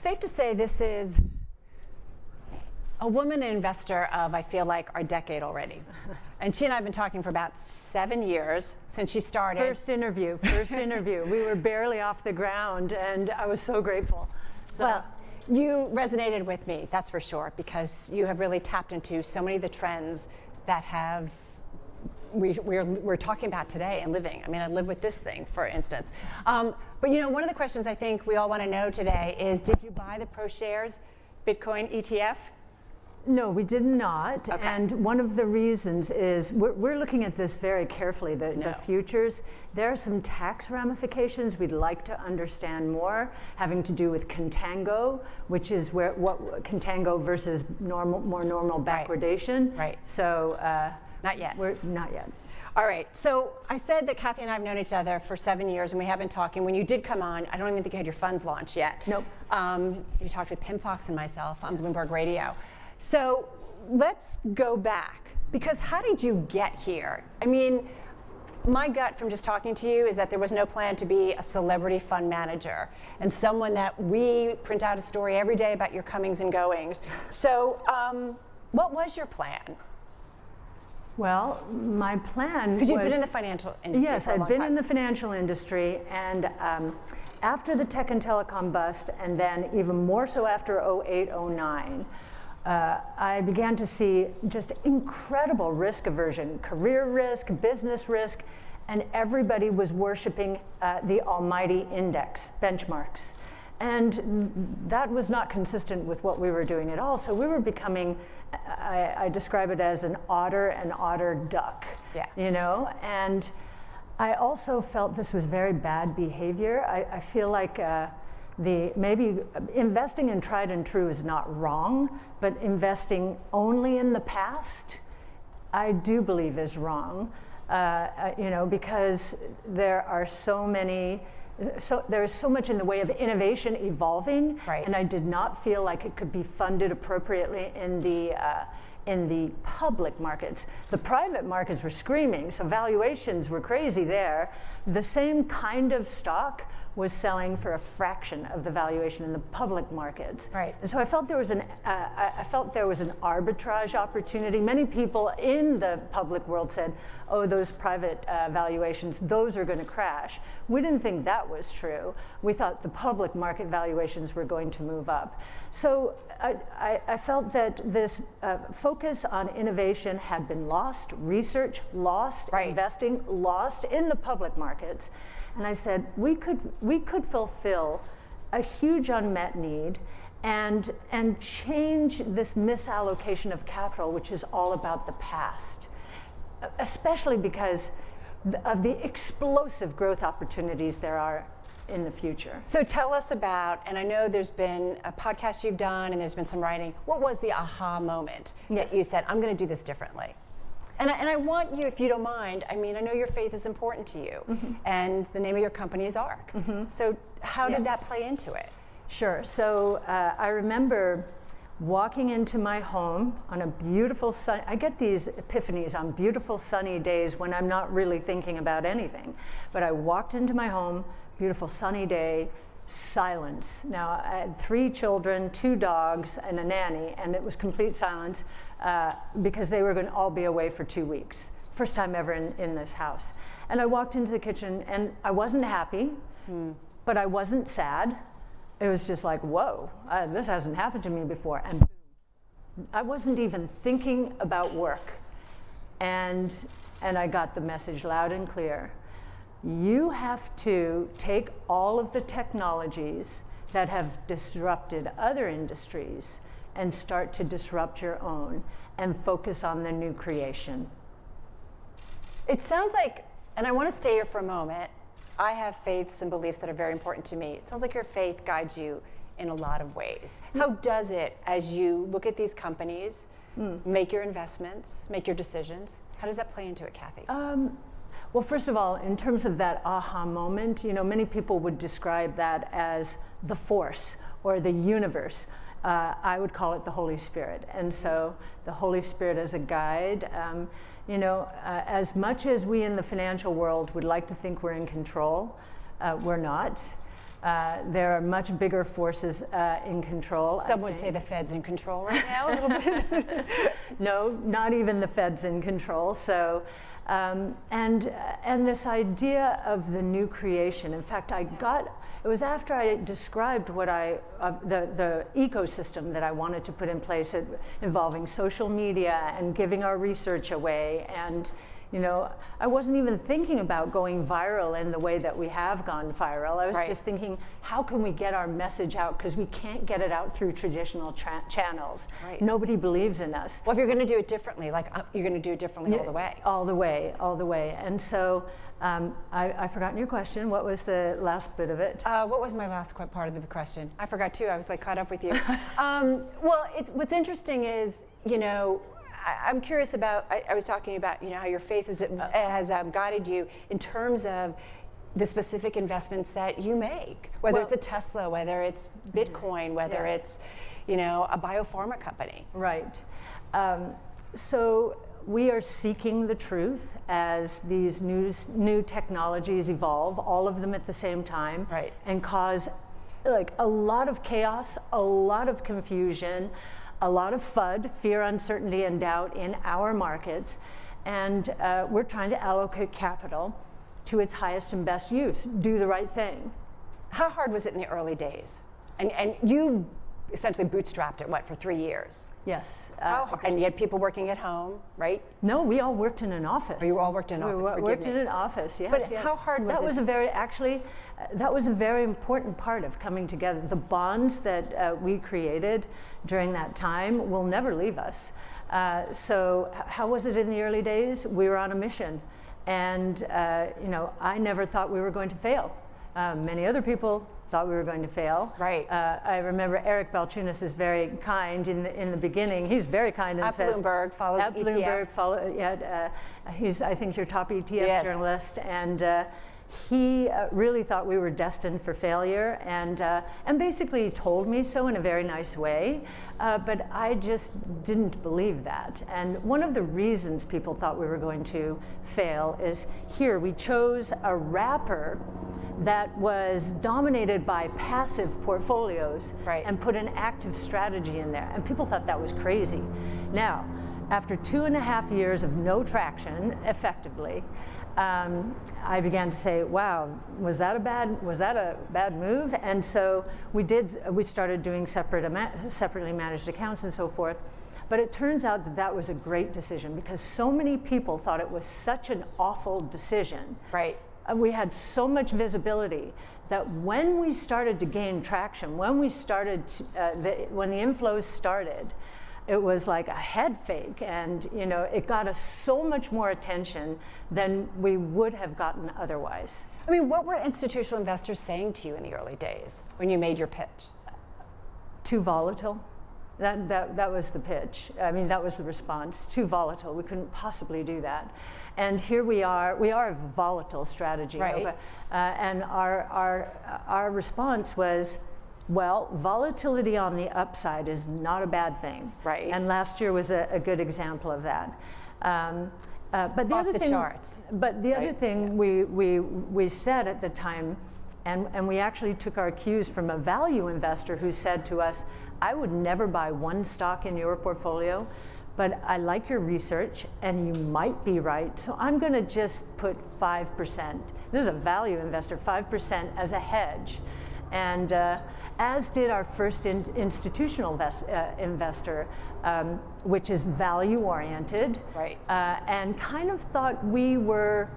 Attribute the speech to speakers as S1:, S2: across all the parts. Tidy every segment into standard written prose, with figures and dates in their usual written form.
S1: safe to say this is a woman investor of, I feel like, our decade already. And she and I have been talking for about 7 years since she started.
S2: First interview. We were barely off the ground, and I was so grateful. So.
S1: Well, you resonated with me, that's for sure, because you have really tapped into so many of the trends that we're talking about today and living. I mean, I live with this thing, for instance. But you know, one of the questions I think we all want to know today is, did you buy the ProShares Bitcoin ETF?
S2: No, we did not.
S1: Okay.
S2: And one of the reasons is we're looking at this very carefully, the futures. There are some tax ramifications we'd like to understand more, having to do with contango, which is what contango versus more normal backwardation.
S1: Right.
S2: So
S1: not yet.
S2: We're not yet.
S1: All right, so I said that Cathie and I have known each other for 7 years, and we have been talking. When you did come on, I don't even think you had your funds launched yet.
S2: Nope.
S1: You talked with Pim Fox and myself on Bloomberg Radio. So let's go back, because how did you get here? I mean, my gut from just talking to you is that there was no plan to be a celebrity fund manager and someone that we print out a story every day about your comings and goings. So what was your plan?
S2: Well, my plan
S1: Because you've been in the financial industry
S2: Yes,
S1: for a long
S2: I've been
S1: time.
S2: in the financial industry, and after the tech and telecom bust, and then even more so after 08, 09, I began to see just incredible risk aversion, career risk, business risk, and everybody was worshiping the almighty index benchmarks. And that was not consistent with what we were doing at all. So we were becoming, I describe it as an otter duck, you know? And I also felt this was very bad behavior. I feel like maybe investing in tried and true is not wrong, but investing only in the past, I do believe is wrong, you know, because there are so many, there is so much in the way of innovation evolving,
S1: right.
S2: And I did not feel like it could be funded appropriately in the public markets. The private markets were screaming, so valuations were crazy there. The same kind of stock was selling for a fraction of the valuation in the public markets.
S1: Right.
S2: And so I felt there was an arbitrage opportunity. Many people in the public world said, "Oh, those private valuations, those are going to crash." We didn't think that was true. We thought the public market valuations were going to move up. So I felt that this focus on innovation had been lost, research lost,
S1: right.
S2: Investing lost in the public markets. And I said, we could fulfill a huge unmet need and change this misallocation of capital, which is all about the past, especially because of the explosive growth opportunities there are in the future.
S1: So tell us about, and I know there's been a podcast you've done and there's been some writing, what was the aha moment that you said, I'm going to do this differently? And I want you, if you don't mind, I mean, I know your faith is important to you, and the name of your company is ARC. So how did that play into it?
S2: Sure. So I remember walking into my home on a beautiful I get these epiphanies on beautiful sunny days when I'm not really thinking about anything. But I walked into my home, beautiful sunny day, silence. Now, I had 3 children, 2 dogs, and a nanny, and it was complete silence because they were going to all be away for 2 weeks. First time ever in this house. And I walked into the kitchen, and I wasn't happy, but I wasn't sad. It was just like, whoa, this hasn't happened to me before. And boom, I wasn't even thinking about work. And I got the message loud and clear. You have to take all of the technologies that have disrupted other industries and start to disrupt your own and focus on the new creation.
S1: It sounds like, and I want to stay here for a moment, I have faiths and beliefs that are very important to me. It sounds like your faith guides you in a lot of ways. How does it, as you look at these companies, make your investments, make your decisions? How does that play into it, Cathie?
S2: Well, first of all, in terms of that aha moment, you know, many people would describe that as the force or the universe. I would call it the Holy Spirit. And so the Holy Spirit as a guide, you know, as much as we in the financial world would like to think we're in control, we're not. There are much bigger forces in control.
S1: Some would say the Fed's in control right now a little bit.
S2: No, not even the Fed's in control. So, and this idea of the new creation. In fact, it was after I described what the ecosystem that I wanted to put in place involving social media and giving our research away. And, you know, I wasn't even thinking about going viral in the way that we have gone viral. I was just thinking, how can we get our message out? Because we can't get it out through traditional channels. Nobody believes in us.
S1: Well, if you're going to do it differently, like you're going to do it differently all the way.
S2: All the way, all the way. And so I've forgotten your question. What was the last bit of it?
S1: What was my last part of the question? I forgot too. I was like caught up with you. Well, what's interesting is, you know, I'm curious about, I was talking about, you know, how your faith has guided you in terms of the specific investments that you make, whether it's a Tesla, whether it's Bitcoin, whether it's, you know, a biopharma company.
S2: Right. So we are seeking the truth as these new technologies evolve, all of them at the same time, and cause like a lot of chaos, a lot of confusion, a lot of FUD, fear, uncertainty, and doubt in our markets. And we're trying to allocate capital to its highest and best use, do the right thing.
S1: How hard was it in the early days? And you essentially bootstrapped it, for 3 years?
S2: Yes.
S1: How hard? And you had people working at home, right?
S2: No, we all worked in an office.
S1: Oh, you all worked in an office,
S2: We worked in an office, yes.
S1: But how hard was it?
S2: That was a very important part of coming together. The bonds that we created during that time will never leave us. So how was it in the early days? We were on a mission. And you know, I never thought we were going to fail. Many other people thought we were going to fail.
S1: Right.
S2: I remember Eric Balchunas is very kind in the beginning. He's very kind and says
S1: Bloomberg follows
S2: at
S1: ETFs.
S2: Bloomberg he's I think your top ETF journalist, and he really thought we were destined for failure, and basically told me so in a very nice way, but I just didn't believe that. And one of the reasons people thought we were going to fail is here we chose a wrapper that was dominated by passive portfolios and put an active strategy in there, and people thought that was crazy. Now, after 2.5 years of no traction, effectively, I began to say, "Wow, was that a bad move?" And so we started doing separately managed accounts and so forth. But it turns out that that was a great decision because so many people thought it was such an awful decision.
S1: Right.
S2: We had so much visibility that when we started to gain traction, when the inflows started, it was like a head fake, and you know, it got us so much more attention than we would have gotten otherwise.
S1: I mean, what were institutional investors saying to you in the early days when you made your pitch?
S2: Too volatile. That was the pitch. I mean, that was the response. Too volatile. We couldn't possibly do that. And here we are. We are a volatile strategy.
S1: Right.
S2: And our response was, well, volatility on the upside is not a bad thing.
S1: Right.
S2: And last year was a good example of that. But the other thing,
S1: charts.
S2: But the other thing we said at the time, and we actually took our cues from a value investor who said to us, "I would never buy one stock in your portfolio, but I like your research and you might be right, so I'm going to just put 5%. This is a value investor, 5% as a hedge." And as did our first institutional investor, which is value-oriented,
S1: right.
S2: And kind of thought we were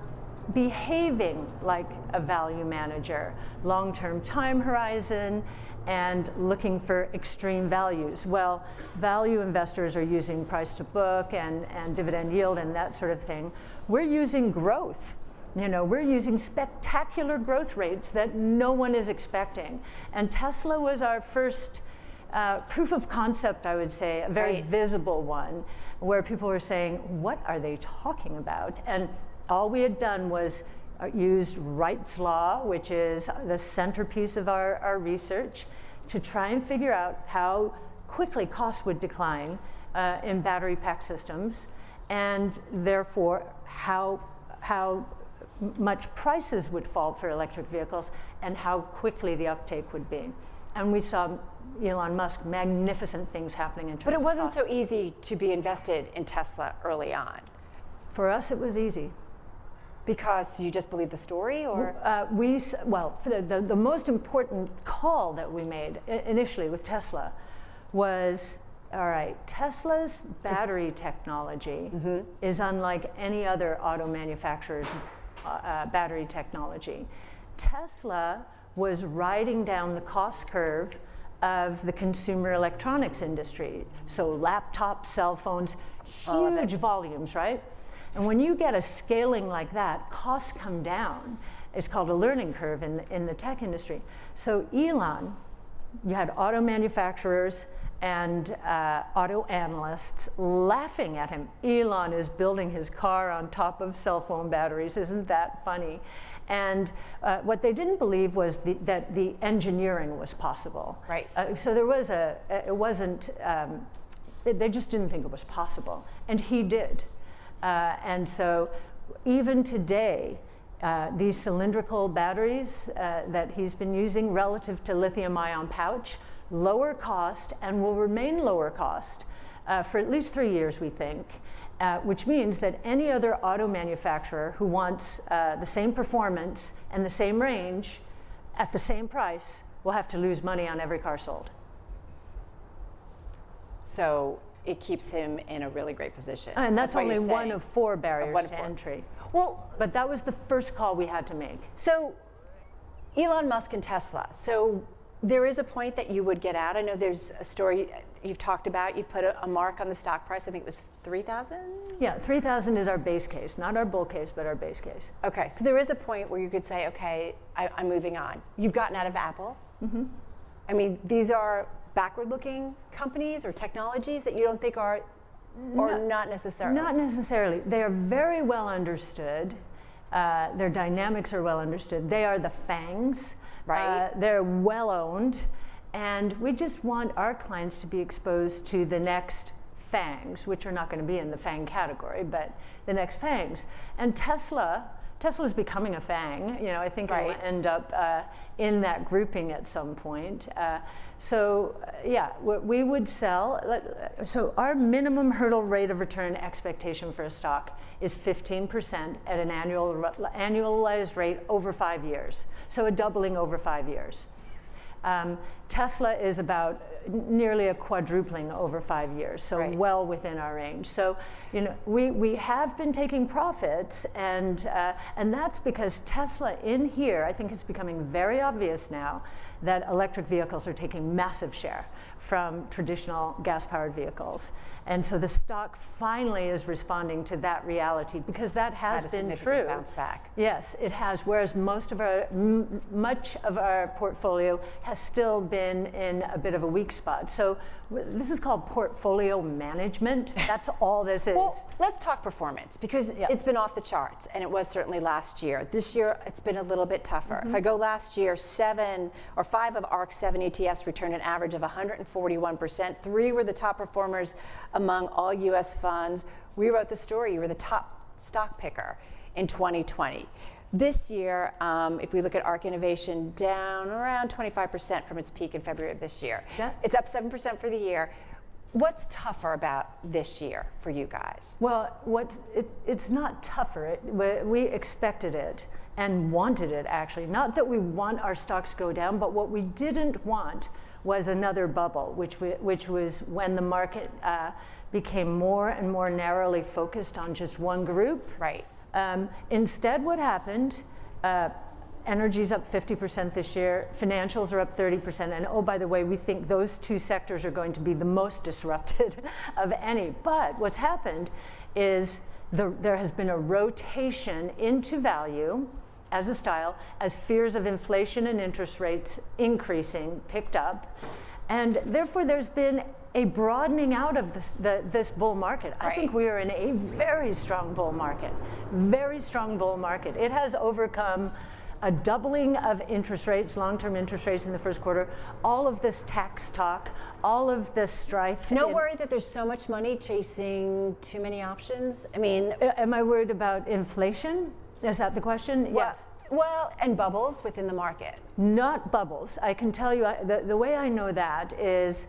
S2: behaving like a value manager, long-term time horizon, and looking for extreme values. Well, value investors are using price to book and dividend yield and that sort of thing. We're using growth. You know, we're using spectacular growth rates that no one is expecting. And Tesla was our first proof of concept, I would say, a very visible one, where people were saying, what are they talking about? And all we had done was used Wright's Law, which is the centerpiece of our research, to try and figure out how quickly costs would decline in battery pack systems, and therefore how much prices would fall for electric vehicles and how quickly the uptake would be. And we saw Elon Musk, magnificent things happening in terms of
S1: But it wasn't
S2: cost.
S1: so easy to be invested in Tesla early on.
S2: For us, it was easy.
S1: Because you just believe the story, or?
S2: The most important call that we made initially with Tesla was, all right, Tesla's battery technology is unlike any other auto manufacturer's battery technology. Tesla was riding down the cost curve of the consumer electronics industry. So laptops, cell phones, huge volumes, right? And when you get a scaling like that, costs come down. It's called a learning curve in the tech industry. So Elon, you had auto manufacturers and auto analysts laughing at him. Elon is building his car on top of cell phone batteries. Isn't that funny? And what they didn't believe was that the engineering was possible.
S1: Right.
S2: So there was they just didn't think it was possible. And he did. And so even today, these cylindrical batteries that he's been using relative to lithium-ion pouch, lower cost and will remain lower cost for at least 3 years, we think, which means that any other auto manufacturer who wants the same performance and the same range at the same price will have to lose money on every car sold.
S1: So it keeps him in a really great position.
S2: And that's only
S1: one
S2: one of 4 barriers to entry.
S1: Well,
S2: but that was the first call we had to make.
S1: So Elon Musk and Tesla. So there is a point that you would get out. I know there's a story you've talked about. You put a mark on the stock price. I think it was 3,000?
S2: Yeah, 3,000 is our base case, not our bull case, but our base case.
S1: Okay, so there is a point where you could say, okay, I'm moving on. You've gotten out of Apple. I mean, these are backward-looking companies or technologies that you don't think are, or not necessarily?
S2: Not necessarily. They are very well understood. Their dynamics are well understood. They are the FANGs.
S1: Right.
S2: They're well owned. And we just want our clients to be exposed to the next FANGs, which are not going to be in the FANG category, but the next FANGs. And Tesla's becoming a FANG. You know, I think it'll end up in that grouping at some point. Yeah, we would sell. So our minimum hurdle rate of return expectation for a stock is 15% at an annualized rate over 5 years. So a doubling over 5 years. Tesla is about nearly a quadrupling over 5 years, so well within our range. So, you know, we have been taking profits, and that's because Tesla in here, I think it's becoming very obvious now that electric vehicles are taking massive share from traditional gas-powered vehicles. And so the stock finally is responding to that reality, because that has been true.
S1: Bounce back.
S2: Yes, it has. Whereas much of our portfolio has still been in a bit of a weak spot. So this is called portfolio management. That's all this is.
S1: Well, let's talk performance, because it's been off the charts, and it was certainly last year. This year, it's been a little bit tougher. If I go last year, 5 of ARC's 7 ETFs returned an average of 141%. 3 were the top performers among all U.S. funds. We wrote the story. You were the top stock picker in 2020. This year, if we look at ARC Innovation, down around 25% from its peak in February of this year.
S2: Yeah.
S1: It's up 7% for the year. What's tougher about this year for you guys?
S2: Well, it's not tougher. We expected it and wanted it, actually. Not that we want our stocks to go down, but what we didn't want was another bubble, which was when the market became more and more narrowly focused on just one group.
S1: Right.
S2: Instead, what happened, energy's up 50% this year, financials are up 30%, and oh, by the way, we think those 2 sectors are going to be the most disrupted of any. But what's happened is there has been a rotation into value as a style, as fears of inflation and interest rates increasing picked up, and therefore there's been a broadening out of this bull market. I think we are in a very strong bull market, very strong bull market. It has overcome a doubling of interest rates, long-term interest rates in the first quarter, all of this tax talk, all of this strife.
S1: No worry that there's so much money chasing too many options? I mean,
S2: am I worried about inflation? Is that the question? Yes.
S1: Well, and bubbles within the market.
S2: Not bubbles. I can tell you, the way I know that is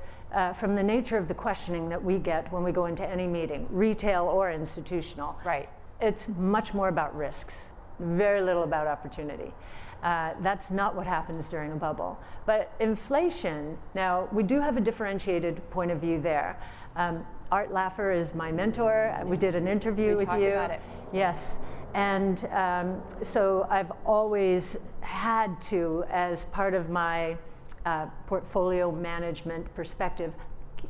S2: from the nature of the questioning that we get when we go into any meeting, retail or institutional.
S1: Right.
S2: It's much more about risks, very little about opportunity. That's not what happens during a bubble. But inflation, now we do have a differentiated point of view there. Art Laffer is my mentor. We did an interview with you.
S1: We talked about it.
S2: Yes. And so I've always had to, as part of my portfolio management perspective,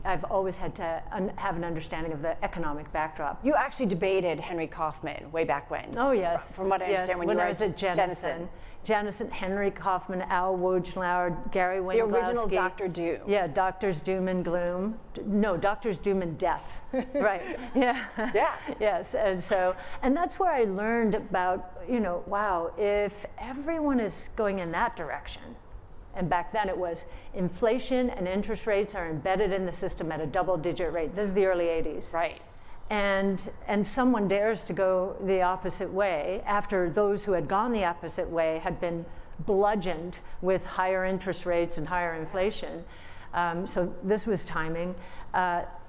S2: I've always had to have an understanding of the economic backdrop.
S1: You actually debated Henry Kaufman way back when.
S2: Oh, yes.
S1: From what I understand, when you were
S2: I was at Jennison. Jennison, Henry Kaufman, Al Wojtlauer, Gary Winkowski.
S1: The original Dr. Doom.
S2: Yeah, Doctors Doom and Gloom. No, Doctors Doom and Death. Right. Yeah.
S1: Yeah.
S2: Yes. And so, and that's where I learned about, wow, if everyone is going in that direction, and back then it was inflation and interest rates are embedded in the system at a double-digit rate. This is the early 80s.
S1: Right.
S2: And someone dares to go the opposite way after those who had gone the opposite way had been bludgeoned with higher interest rates and higher inflation. So this was timing.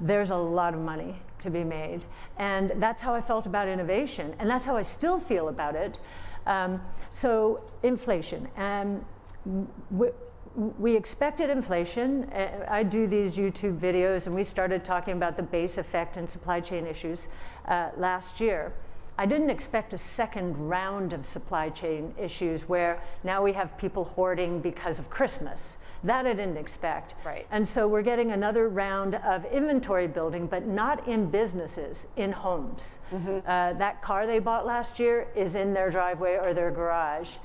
S2: There's a lot of money to be made. And that's how I felt about innovation. And that's how I still feel about it. So inflation. We expected inflation. I do these YouTube videos, and we started talking about the base effect and supply chain issues last year. I didn't expect a second round of supply chain issues where now we have people hoarding because of Christmas. That I didn't expect.
S1: Right.
S2: And so we're getting another round of inventory building, but not in businesses, in homes. Mm-hmm. That car they bought last year is in their driveway or their garage.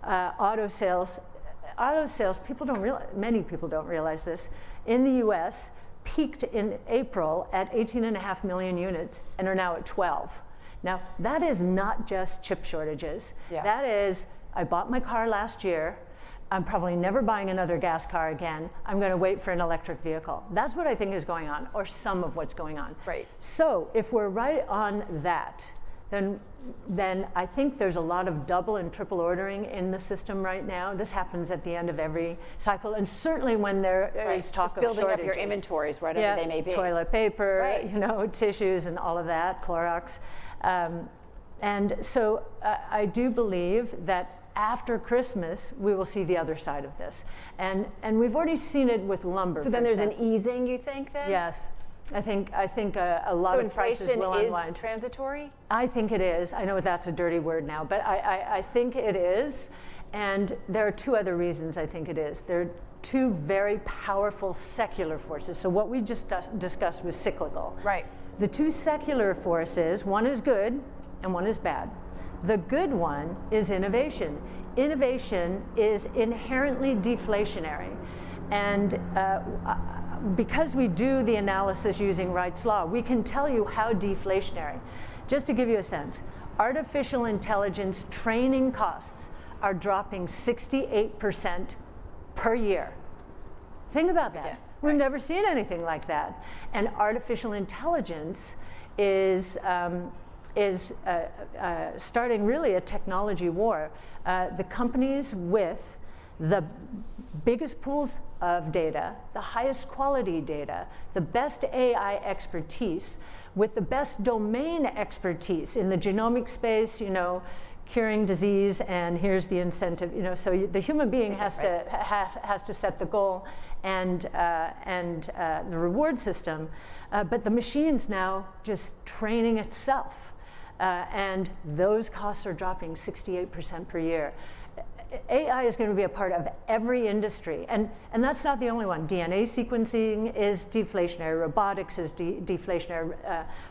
S2: Auto sales, many people don't realize this, in the US peaked in April at 18.5 million units and are now at 12. Now, that is not just chip shortages.
S1: Yeah.
S2: That is, I bought my car last year, I'm probably never buying another gas car again, I'm gonna wait for an electric vehicle. That's what I think is going on, or some of what's going on.
S1: Right.
S2: So if we're right on that, then I think there's a lot of double and triple ordering in the system right now. This happens at the end of every cycle, and certainly when there is talk of shortages.
S1: Building up your inventories, whatever they may be.
S2: Toilet paper,
S1: right.
S2: Tissues and all of that, Clorox. And so I do believe that after Christmas, we will see the other side of this. And we've already seen it with lumber.
S1: So then there's an easing, you think, then?
S2: Yes. I think a lot of prices will unwind.
S1: So inflation is transitory?
S2: I think it is. I know that's a dirty word now, but I think it is. And there are two other reasons I think it is. There are two very powerful secular forces. So what we just discussed was cyclical.
S1: Right.
S2: The two secular forces, one is good and one is bad. The good one is innovation. Innovation is inherently deflationary. And because we do the analysis using Wright's Law, we can tell you how deflationary. Just to give you a sense, artificial intelligence training costs are dropping 68% per year. Think about that.
S1: Yeah,
S2: We've
S1: right.
S2: never seen anything like that. And artificial intelligence is starting really a technology war. The companies with the biggest pools of data, the highest quality data, the best AI expertise, with the best domain expertise in the genomic space, curing disease, and here's the incentive. So the human being has to set the goal and the reward system, but the machine's now just training itself, and those costs are dropping 68% per year. AI is going to be a part of every industry, and that's not the only one. DNA sequencing is deflationary, robotics is deflationary,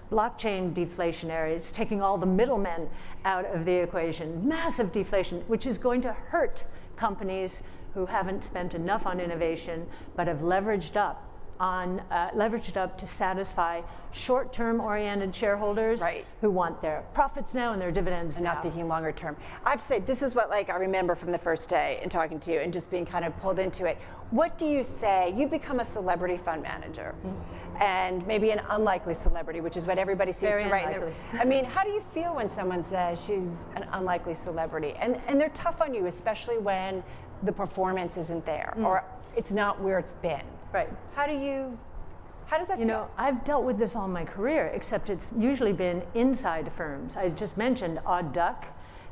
S2: blockchain deflationary. It's taking all the middlemen out of the equation. Massive deflation, which is going to hurt companies who haven't spent enough on innovation but have leveraged up leverage it up to satisfy short-term oriented shareholders who want their profits now and their dividends
S1: and
S2: now.
S1: not thinking longer term. I have to say, this is what I remember from the first day and talking to you and just being kind of pulled into it. What do you say? You become a celebrity fund manager, and maybe an unlikely celebrity, which is what everybody seems to write. I mean, how do you feel when someone says she's an unlikely celebrity? And they're tough on you, especially when the performance isn't there or it's not where it's been.
S2: Right.
S1: How does that feel?
S2: You know, I've dealt with this all my career, except it's usually been inside firms. I just mentioned odd duck.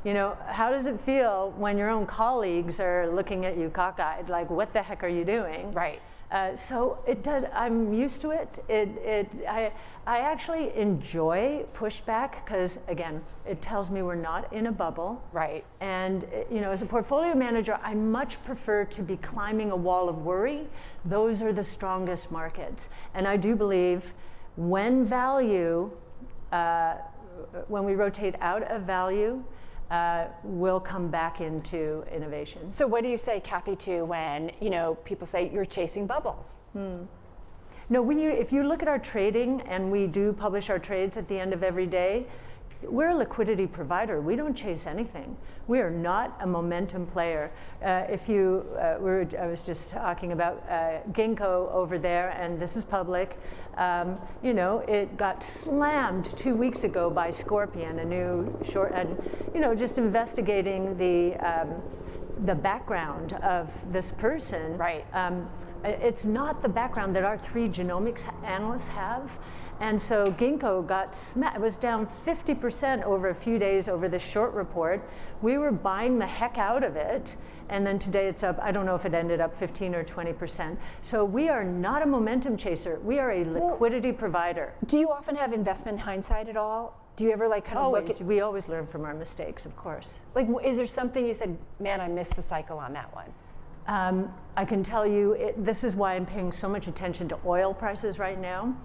S2: You know, how does it feel when your own colleagues are looking at you cockeyed, like, what the heck are you doing?
S1: Right.
S2: So it does. I'm used to it. I actually enjoy pushback because, again, it tells me we're not in a bubble.
S1: Right.
S2: And you know, as a portfolio manager, I much prefer to be climbing a wall of worry. Those are the strongest markets, and I do believe when we rotate out of value, will come back into innovation.
S1: So what do you say, Cathie, to when people say you're chasing bubbles?
S2: No, if you look at our trading, and we do publish our trades at the end of every day, we're a liquidity provider. We don't chase anything. We are not a momentum player. I was just talking about Ginkgo over there, and this is public. It got slammed 2 weeks ago by Scorpion, a new short, and just investigating the background of this person.
S1: Right.
S2: It's not the background that our 3 genomics analysts have. And so Ginkgo got smacked. It was down 50% over a few days over this short report. We were buying the heck out of it. And then today it's up, I don't know if it ended up 15 or 20%. So we are not a momentum chaser. We are a liquidity provider.
S1: Do you often have investment hindsight at all? Do you ever look at...
S2: We always learn from our mistakes, of course.
S1: Is there something you said, man, I missed the cycle on that one?
S2: I can tell you, this is why I'm paying so much attention to oil prices right now.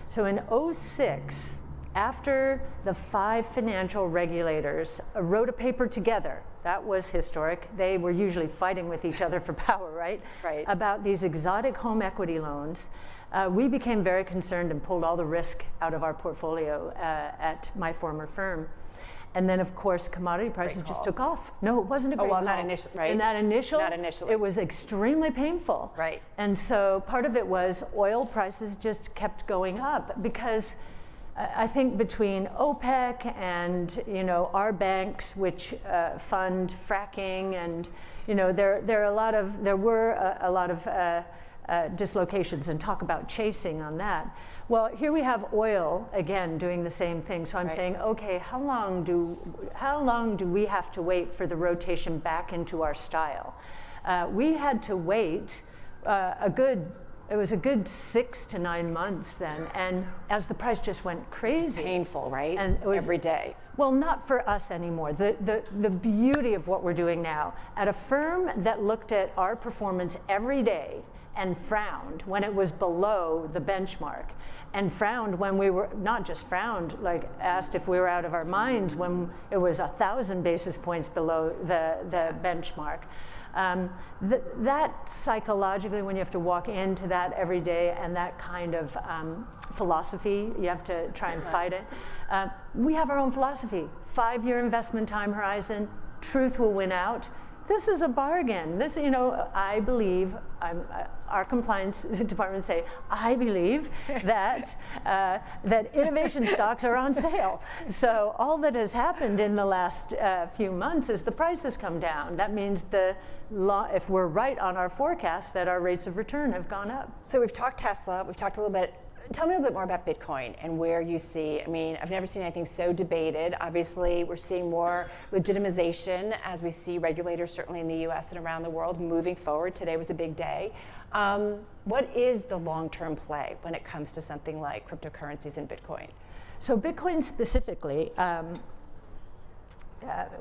S2: So in 2006, after the 5 financial regulators wrote a paper together, that was historic. They were usually fighting with each other for power, right?
S1: Right.
S2: About these exotic home equity loans. We became very concerned and pulled all the risk out of our portfolio at my former firm. And then, of course, commodity prices just took off. No, it wasn't a great call.
S1: Not initially, right?
S2: In that
S1: Not initially.
S2: it was extremely painful.
S1: Right.
S2: And so part of it was oil prices just kept going up because I think between OPEC and our banks, which fund fracking, and there were a lot of dislocations, and talk about chasing on that. Well, here we have oil again doing the same thing. So I'm saying, okay, how long do we have to wait for the rotation back into our style? We had to wait it was a good 6 to 9 months then, and as the price just went crazy.
S1: It's painful, right?
S2: And it was,
S1: every day.
S2: Well, not for us anymore. The beauty of what we're doing now, at a firm that looked at our performance every day and frowned when it was below the benchmark, and frowned when we were, not just frowned, asked if we were out of our minds when it was 1,000 basis points below the benchmark. That psychologically, when you have to walk into that every day, and that kind of philosophy, you have to try and fight it. We have our own philosophy. 5-year investment time horizon, truth will win out. This is a bargain. This, I believe, our compliance department say, I believe that innovation stocks are on sale. So all that has happened in the last few months is the price has come down. That means if we're right on our forecast, that our rates of return have gone up.
S1: So we've talked Tesla, we've talked a little bit. Tell me a little bit more about Bitcoin and where you see, I've never seen anything so debated. Obviously, we're seeing more legitimization as we see regulators, certainly in the US and around the world, moving forward. Today was a big day. What is the long-term play when it comes to something like cryptocurrencies and Bitcoin?
S2: So Bitcoin specifically,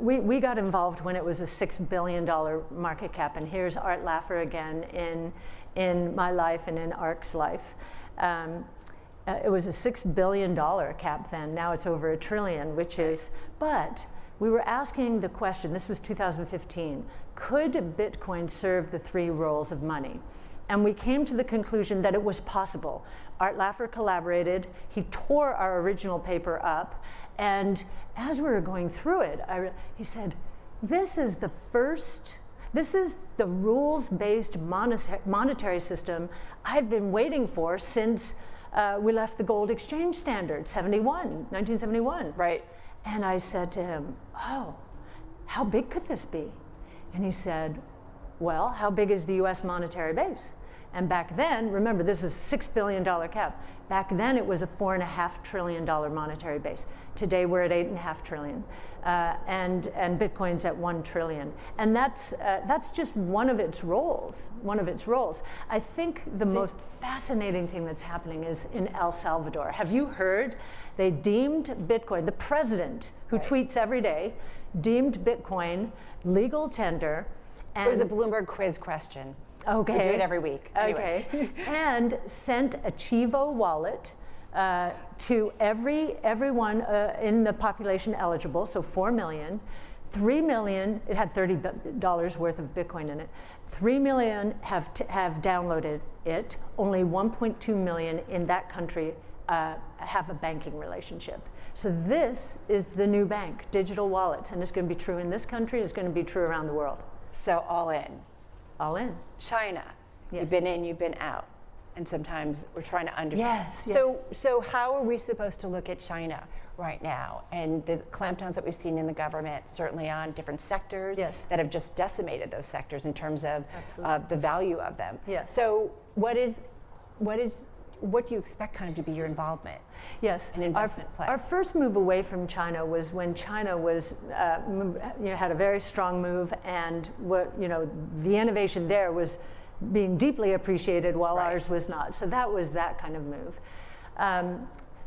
S2: we got involved when it was a $6 billion market cap, and here's Art Laffer again in my life and in ARC's life. It was a $6 billion cap then. Now it's over $1 trillion, but we were asking the question, this was 2015, could Bitcoin serve the 3 roles of money? And we came to the conclusion that it was possible. Art Laffer collaborated. He tore our original paper up. And as we were going through it, he said, this is the rules-based monetary system I've been waiting for since we left the gold exchange standard, 1971.
S1: Right.
S2: And I said to him, oh, how big could this be? And he said, well, how big is the US monetary base? And back then, remember, this is a $6 billion cap. Back then, it was a $4.5 trillion monetary base. Today, we're at $8.5 trillion. And Bitcoin's at $1 trillion. And that's just one of its roles, I think the most fascinating thing that's happening is in El Salvador. Have you heard? They deemed Bitcoin, the president, who tweets every day, deemed Bitcoin legal tender. And
S1: it was a Bloomberg quiz question.
S2: Okay.
S1: We do it every week. Anyway.
S2: Okay. And sent a Chivo wallet to everyone in the population eligible, so 4 million. 3 million, it had $30 worth of Bitcoin in it. 3 million have downloaded it. Only 1.2 million in that country have a banking relationship. So this is the new bank, digital wallets, and it's going to be true in this country, it's going to be true around the world.
S1: So all in.
S2: All in.
S1: China,
S2: yes.
S1: You've been in, you've been out. And sometimes we're trying to understand.
S2: Yes.
S1: So how are we supposed to look at China right now? And the clampdowns that we've seen in the government, certainly on different sectors
S2: Yes.
S1: that have just decimated those sectors in terms of the value of them.
S2: Yes.
S1: So what do you expect kind of to be your involvement?
S2: Yes,
S1: an investment play.
S2: Our first move away from China was when China was had a very strong move, and the innovation there was being deeply appreciated while ours was not. So that was that kind of move.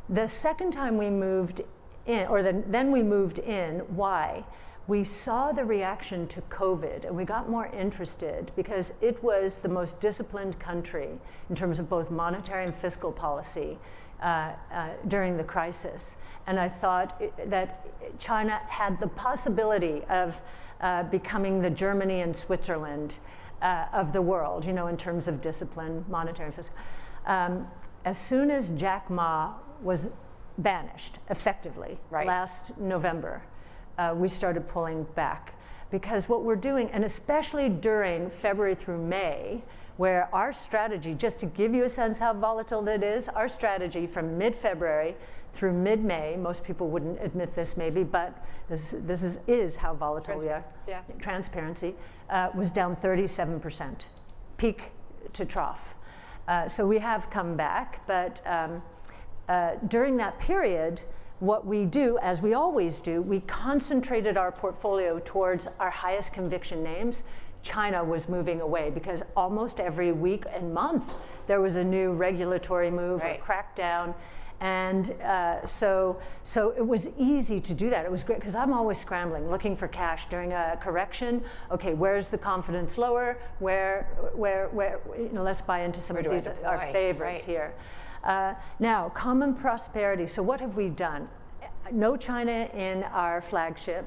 S2: The second time we moved in, or then we moved in. Why? We saw the reaction to COVID, and we got more interested because it was the most disciplined country in terms of both monetary and fiscal policy during the crisis. And I thought that China had the possibility of becoming the Germany and Switzerland of the world, in terms of discipline, monetary and fiscal. As soon as Jack Ma was banished, effectively, last November, we started pulling back, because what we're doing, and especially during February through May, where our strategy, just to give you a sense how volatile that is, our strategy from mid-February through mid-May, most people wouldn't admit this maybe, but this is how volatile we are.
S1: Yeah.
S2: Transparency was down 37%, peak to trough. So we have come back, but during that period, what we do, as we always do, we concentrated our portfolio towards our highest conviction names. China was moving away because almost every week and month there was a new regulatory move or crackdown. And so it was easy to do that. It was great because I'm always scrambling, looking for cash during a correction. Okay, where's the confidence lower? Where let's buy into some of these, our favorites here. Now, common prosperity. So what have we done? No China in our flagship.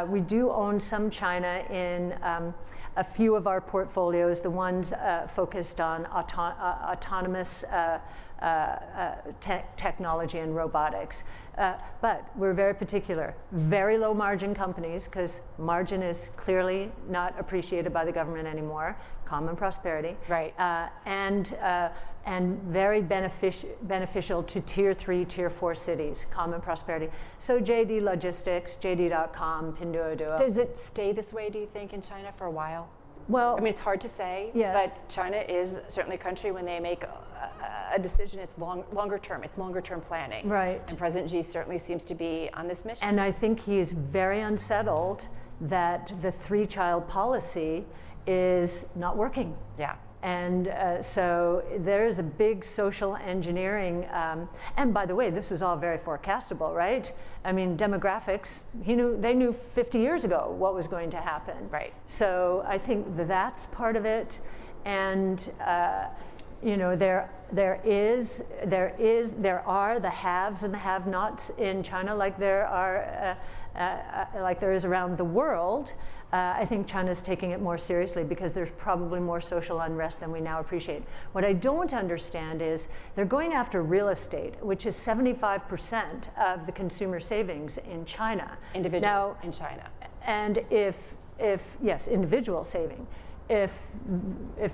S2: We do own some China in a few of our portfolios, the ones focused on autonomous technology and robotics. But we're very particular. Very low margin companies, because margin is clearly not appreciated by the government anymore. Common prosperity.
S1: Right.
S2: And very beneficial to tier 3, tier 4 cities, common prosperity. So JD Logistics, JD.com, Pinduoduo.
S1: Does it stay this way, do you think, in China for a while?
S2: Well,
S1: I mean, it's hard to say,
S2: yes.
S1: But China is certainly a country when they make a decision, it's longer term. It's longer term planning.
S2: Right.
S1: And President Xi certainly seems to be on this mission.
S2: And I think he is very unsettled that the 3-child policy is not working.
S1: Yeah.
S2: And so there's a big social engineering, and by the way, this was all very forecastable, right? I mean, demographics, they knew 50 years ago what was going to happen.
S1: Right.
S2: So I think that's part of it, and there are the haves and the have-nots in China, like there is around the world. I think China's taking it more seriously because there's probably more social unrest than we now appreciate. What I don't understand is they're going after real estate, which is 75% of the consumer savings in China.
S1: Individuals in China.
S2: And if yes, individual saving. If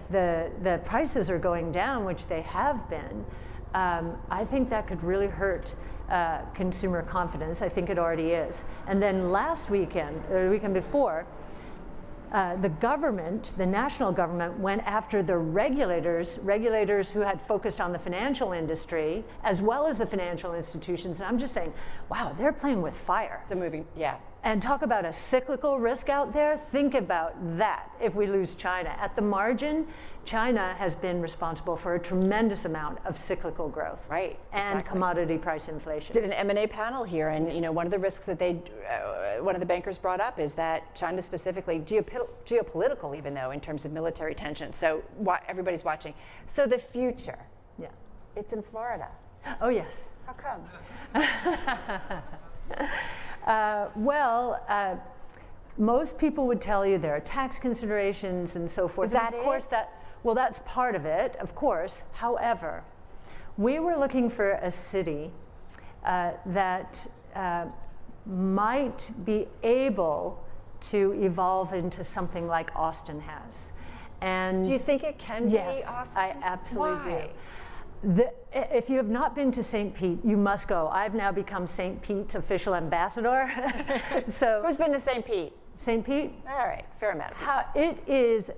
S2: the prices are going down, which they have been, I think that could really hurt consumer confidence. I think it already is. And then last weekend, or the weekend before, the government, the national government, went after the regulators who had focused on the financial industry, as well as the financial institutions. And I'm just saying, wow, they're playing with fire.
S1: It's a moving, yeah.
S2: And talk about a cyclical risk out there. Think about that if we lose China. At the margin, China has been responsible for a tremendous amount of cyclical growth.
S1: Right.
S2: And
S1: exactly.
S2: Commodity price inflation.
S1: Did an M&A panel here, and one of the risks that one of the bankers brought up is that China specifically, geopolitical even though, in terms of military tension. So everybody's watching. So the future.
S2: Yeah.
S1: It's in Florida.
S2: Oh, yes.
S1: How come?
S2: Most people would tell you there are tax considerations and so forth.
S1: Is that
S2: of course, that's part of it, of course. However, we were looking for a city that might be able to evolve into St. like Austin has. And
S1: do you think it can be Austin?
S2: Yes, I absolutely
S1: Why?
S2: do. If you have not been to St. Pete, you must go. I've now become St. Pete's official ambassador. So
S1: who's been to St. Pete?
S2: St. Pete?
S1: All right, fair amount.
S2: It is,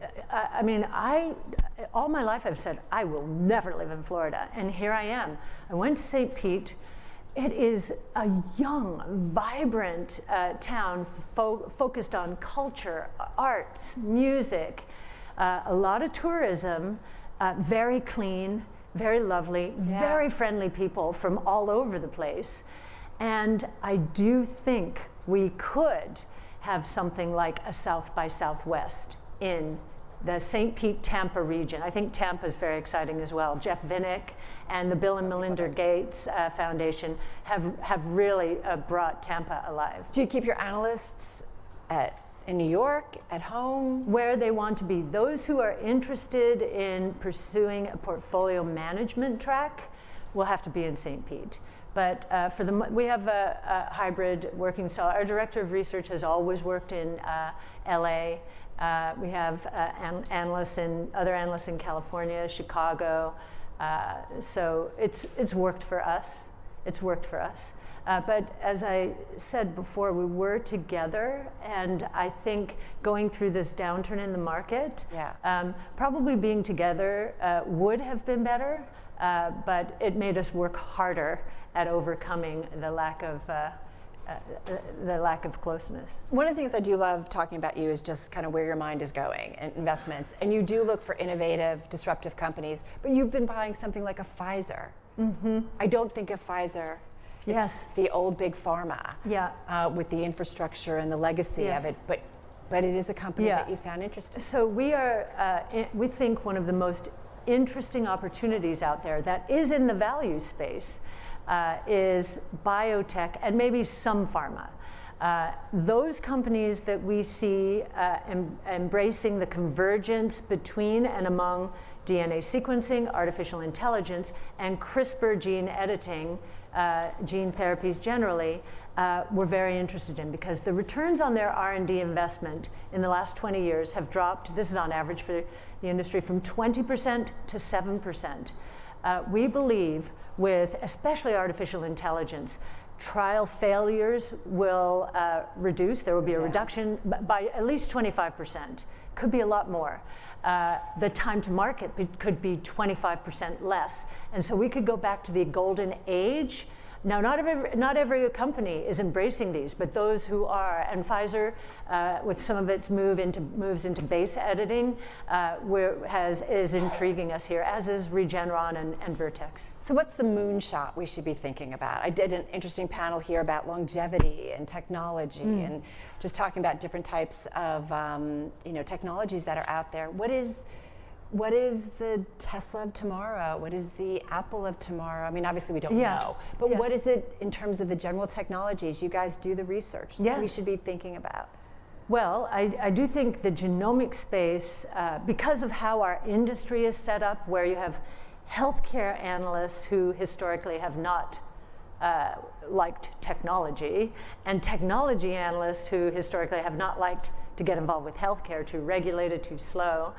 S2: all my life I've said, I will never live in Florida. And here I am. I went to St. Pete. It is a young, vibrant town focused on culture, arts, music, a lot of tourism, very clean, very lovely, very friendly people from all over the place. And I do think we could have something like a South by Southwest in the St. Pete, Tampa region. I think Tampa is very exciting as well. Jeff Vinnick and the Bill and Melinda Gates Foundation have really brought Tampa alive.
S1: Do you keep your analysts in New York, at home?
S2: Where they want to be. Those who are interested in pursuing a portfolio management track will have to be in St. Pete. But we have a hybrid working style. Our director of research has always worked in LA. We have other analysts in California, Chicago. So it's worked for us. It's worked for us. But as I said before, we were together, and I think going through this downturn in the market, probably being together would have been better, but it made us work harder at overcoming the lack of closeness.
S1: One of the things I do love talking about you is just kind of where your mind is going and investments. And you do look for innovative, disruptive companies, but you've been buying something like a Pfizer. Mm-hmm. I don't think of Pfizer.
S2: Yes.
S1: It's the old big pharma.
S2: Yeah.
S1: With the infrastructure and the legacy of it, but it is a company that you found interesting.
S2: So we think one of the most interesting opportunities out there that is in the value space is biotech and maybe some pharma. Those companies that we see embracing the convergence between and among DNA sequencing, artificial intelligence, and CRISPR gene editing, gene therapies generally, we're very interested in, because the returns on their R&D investment in the last 20 years have dropped, this is on average for the industry, from 20% to 7%. We believe with especially artificial intelligence, trial failures will reduce. There will be a reduction by at least 25%. Could be a lot more. The time to market could be 25% less. And so we could go back to the golden age. Now, not every company is embracing these, but those who are, and Pfizer, with some of its moves into base editing, is intriguing us here, as is Regeneron and Vertex.
S1: So what's the moonshot we should be thinking about? I did an interesting panel here about longevity and technology, and just talking about different types of technologies that are out there. What is the Tesla of tomorrow? What is the Apple of tomorrow? I mean, obviously we don't know, but what is it in terms of the general technologies? You guys do the research that we should be thinking about.
S2: Well, I do think the genomic space, because of how our industry is set up, where you have healthcare analysts who historically have not liked technology, and technology analysts who historically have not liked to get involved with healthcare, too regulated, too slow.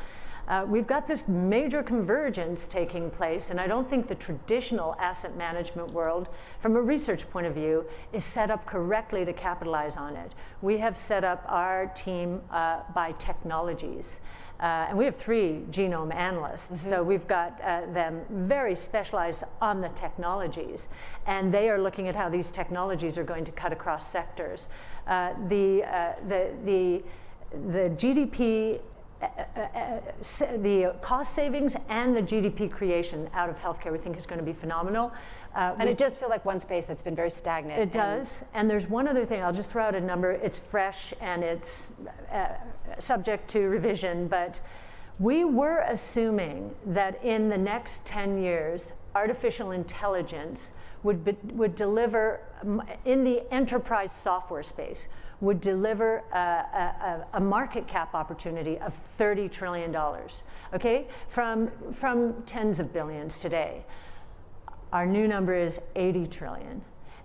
S2: We've got this major convergence taking place, and I don't think the traditional asset management world, from a research point of view, is set up correctly to capitalize on it. We have set up our team by technologies. And we have 3 genome analysts, so we've got them very specialized on the technologies, and they are looking at how these technologies are going to cut across sectors. The GDP, the cost savings and the GDP creation out of healthcare, we think is going to be phenomenal.
S1: And it does feel like one space that's been very stagnant.
S2: It does. And there's one other thing, I'll just throw out a number. It's fresh and it's subject to revision, but we were assuming that in the next 10 years, artificial intelligence would deliver, in the enterprise software space, would deliver a market cap opportunity of $30 trillion, okay? From tens of billions today. Our new number is 80 trillion,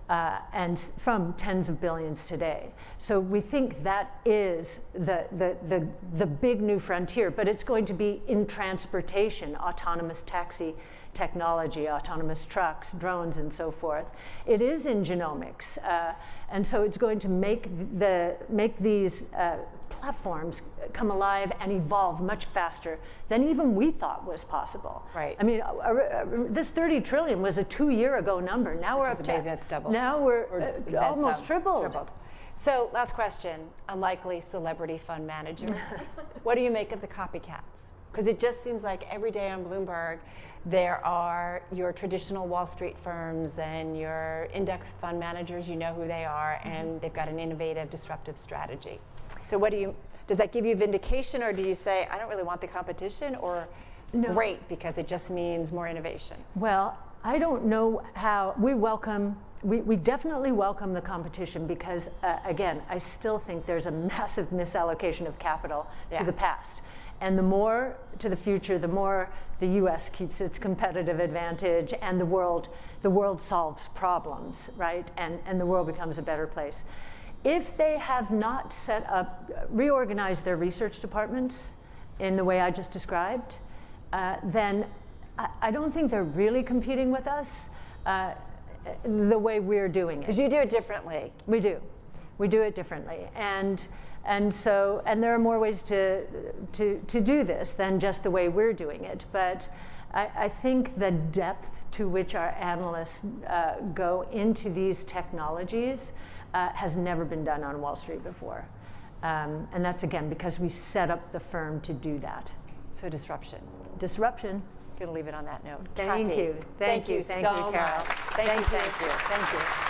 S2: and from tens of billions today. So we think that is the big new frontier, but it's going to be in transportation, autonomous taxi technology, autonomous trucks, drones, and so forth. It is in genomics, and so it's going to make these platforms come alive and evolve much faster than even we thought was possible.
S1: Right.
S2: I mean, this 30 trillion was a 2-year-ago number. Now we're up to,
S1: that's doubled.
S2: now we're almost tripled.
S1: So last question, unlikely celebrity fund manager. What do you make of the copycats? Because it just seems like every day on Bloomberg, there are your traditional Wall Street firms and your index fund managers, you know who they are, and they've got an innovative, disruptive strategy. So does that give you vindication, or do you say, I don't really want the competition, or
S2: no,
S1: great, because it just means more innovation?
S2: Well, I don't know how, we definitely welcome the competition because, again, I still think there's a massive misallocation of capital to the past. And the more to the future, the more the US keeps its competitive advantage and the world solves problems, right? And the world becomes a better place. If they have not reorganized their research departments in the way I just described, then I don't think they're really competing with us the way we're doing it.
S1: Because you do it differently.
S2: We do. We do it differently. And there are more ways to do this than just the way we're doing it. But I think the depth to which our analysts go into these technologies has never been done on Wall Street before. And that's, again, because we set up the firm to do that.
S1: So disruption.
S2: Disruption.
S1: Going to leave it on that note.
S2: Thank
S1: Cathie,
S2: you. Thank you so
S1: much. Thank you.
S2: Thank you.